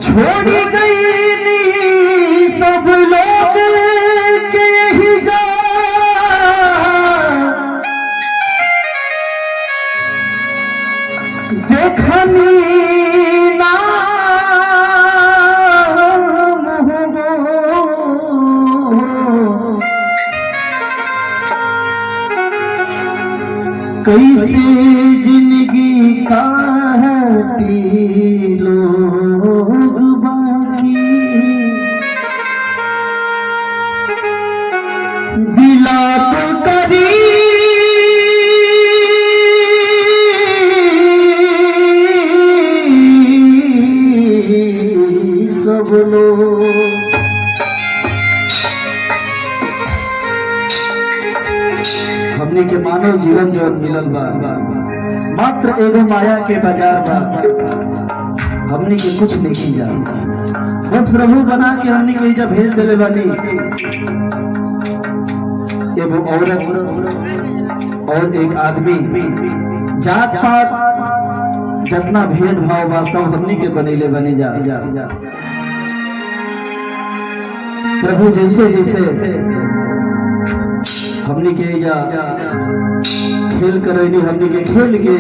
छोड़ी गई सब लोग के ही जा देखनी कैसे जिंदगी काटी लोग बाकी बिलाप करी सब लोग हमने के मानव जीवन जो मिलल बा मात्र एगो माया के बाजार बा। हमने के कुछ नहीं जा बस प्रभु बना के हमने के जब भेज देले वाली एगो औरत और एक आदमी जात पात जितना भेदभाव बा सब हमने के बनेले बने जा प्रभु जैसे जैसे हमने के या खेल करेगी हमने के खेल के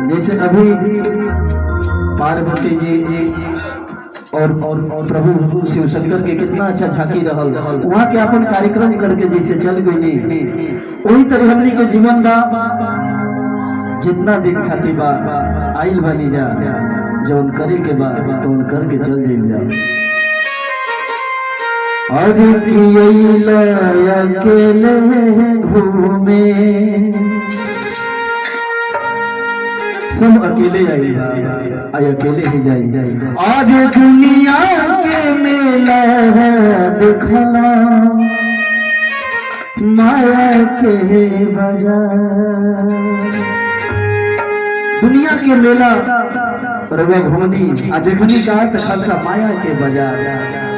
जैसे अभी पार्वती जी और प्रभु शिव शंकर के कितना अच्छा झांकी रहल वहाँ के अपन कार्यक्रम करके जैसे चल गई वही तरह हमने के जीवन बा जितना दिन खाती बा आइल बनी जा जौन करे के बा तो करके चल जाइल जा अकेले घूमे सब अकेले आई अकेले ही जाई आज दुनिया के मेला देखला माया के बाजार दुनिया के मेला रवा घूमनी आज एखनी का खालसा माया के बाजार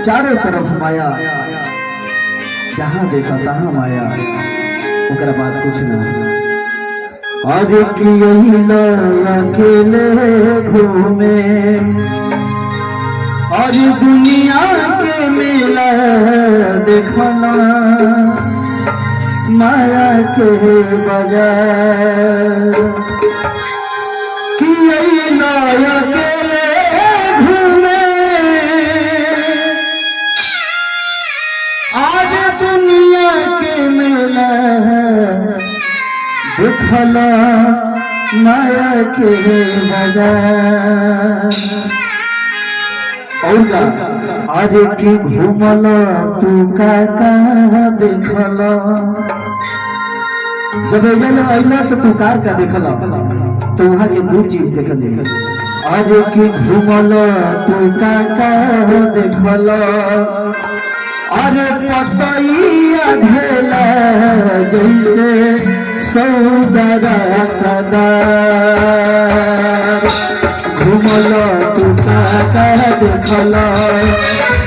चारों तरफ माया जहां देखा तहां माया ओकरा बाद कुछ ना आज की यही अकेले घूमे आज दुनिया के मेला देखना माया के बाजार की यही अकेले घूमे आज दुनिया के मेला देखला माया के बाजार और का आज की घूमला तू का देखला जब अला तो तू कार का देखला तो वहां के दो चीज देखल आज की घूमला तू का देखला अरे पतैया ढेला जैसे सौदरा सदा घुमला तू का देखला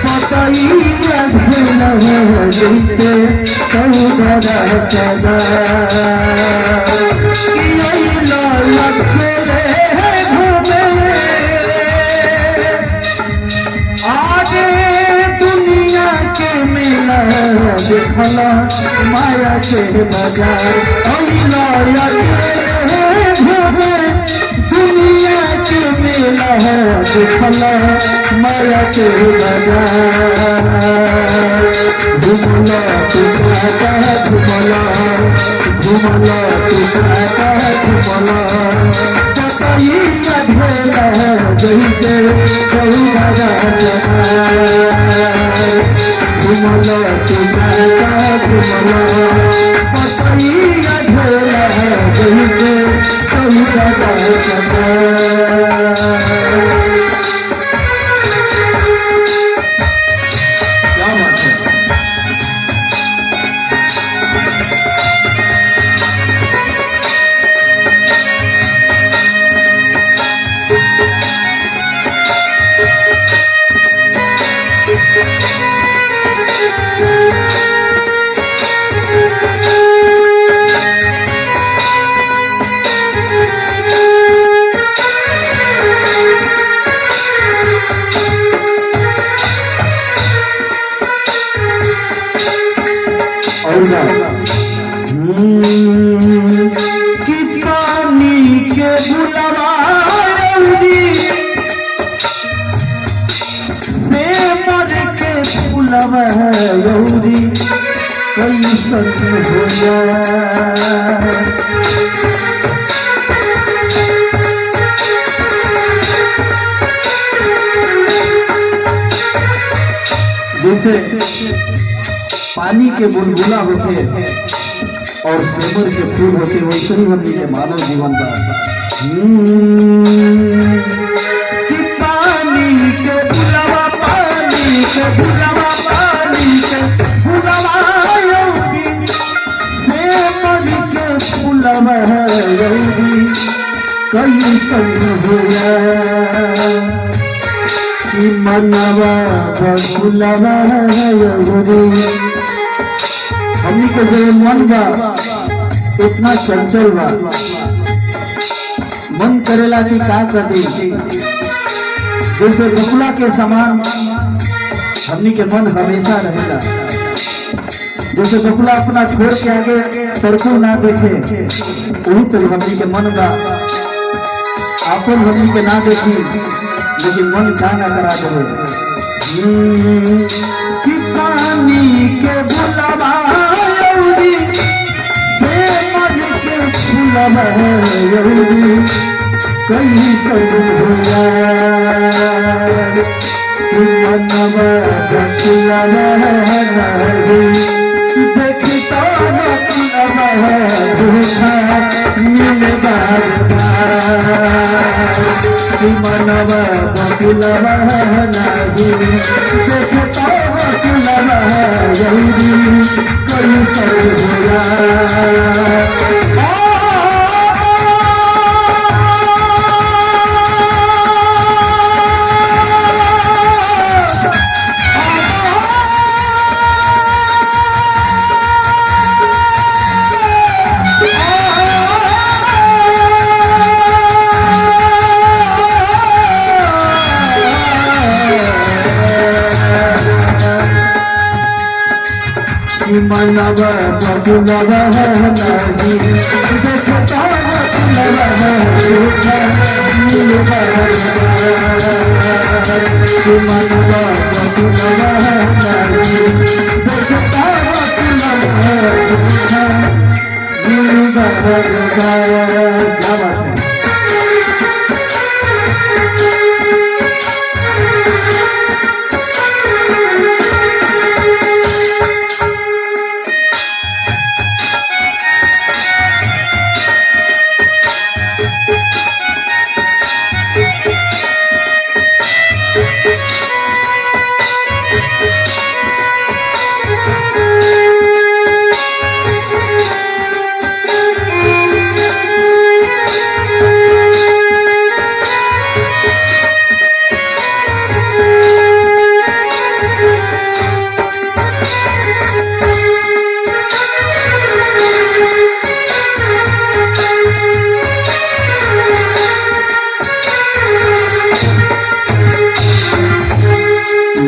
पतैया ढेला जैसे सौदरा सदा देखला माया के बाजार दुनिया के मेला देखला माया के बाजार घुमला तू घुमला घुमला तू घुमला पतैया ढेला जैसे घुमला तू घुमला पतैया ढेला जैसे फुलवा यौरी कैसन होला। जैसे पानी के बुलबुला होके और सेमर के फूल होके वैसे ही हमनी के मानव जीवन का कि पानी के बुलवा पानी के बुलवा पानी के बुलवा यौरी सेमर के फूलवा यौरी कैसन होला। कि मनवा बकुलवा यौरी हमनी के जो मन बा इतना चंचल बा, मन करेला कि का कर दे। जैसे बकुला के समान हमनी के मन हमेशा रहेला। जैसे बकुला अपना छोड़ के आगे सरकू ना देखे, वही तो हमनी के मन बा आपन हमनी के ना देखी, लेकिन मन का ना करा दे। कि पानी के बुलवा यौरी सेमर के फुलवा यौरी कैसन होला। कि मनवा बकुलवा नाही देखी तो बकुलवा धोखा मिले बार बार। कि मनवा बकुलवा नाही देखी तो बकुलवा यौरी कैसन होला। मनवा बकुलवा नाही देखता बकुलवा धोखा मिले बार बार। मनवा बकुलवा नाही देखता बकुलवा धोखा मिले बार बार। क्या बात है।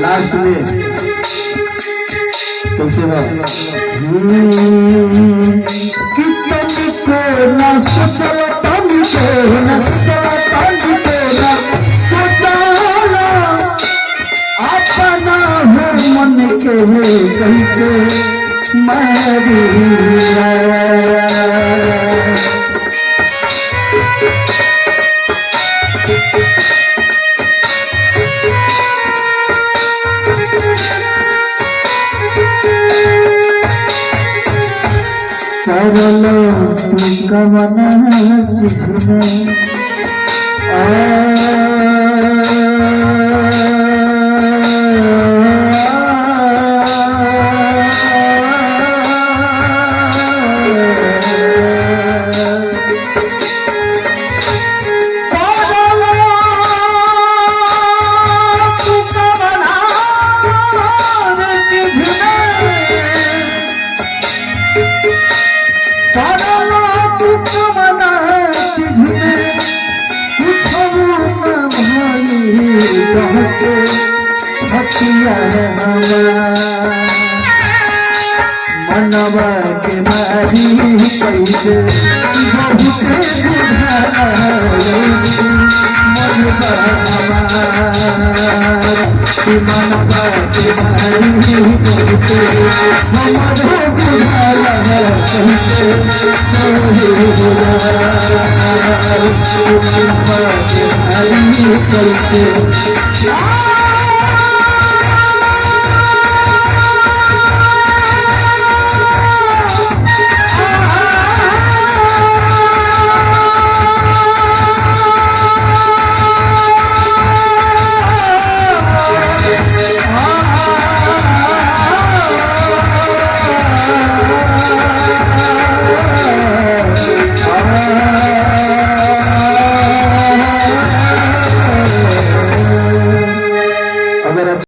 लास्ट में कैसे बात कि तुमको न सोचो तुमको न सोचो तुमको न सोचो अपना हो मन के कैसे मरिया। करलो कवना जिसमें मनवा के मारी कैसे बहुते मनवा मनवा के मारी कैसे हमारो बुझाला कैसे मनवा के मारी कैसे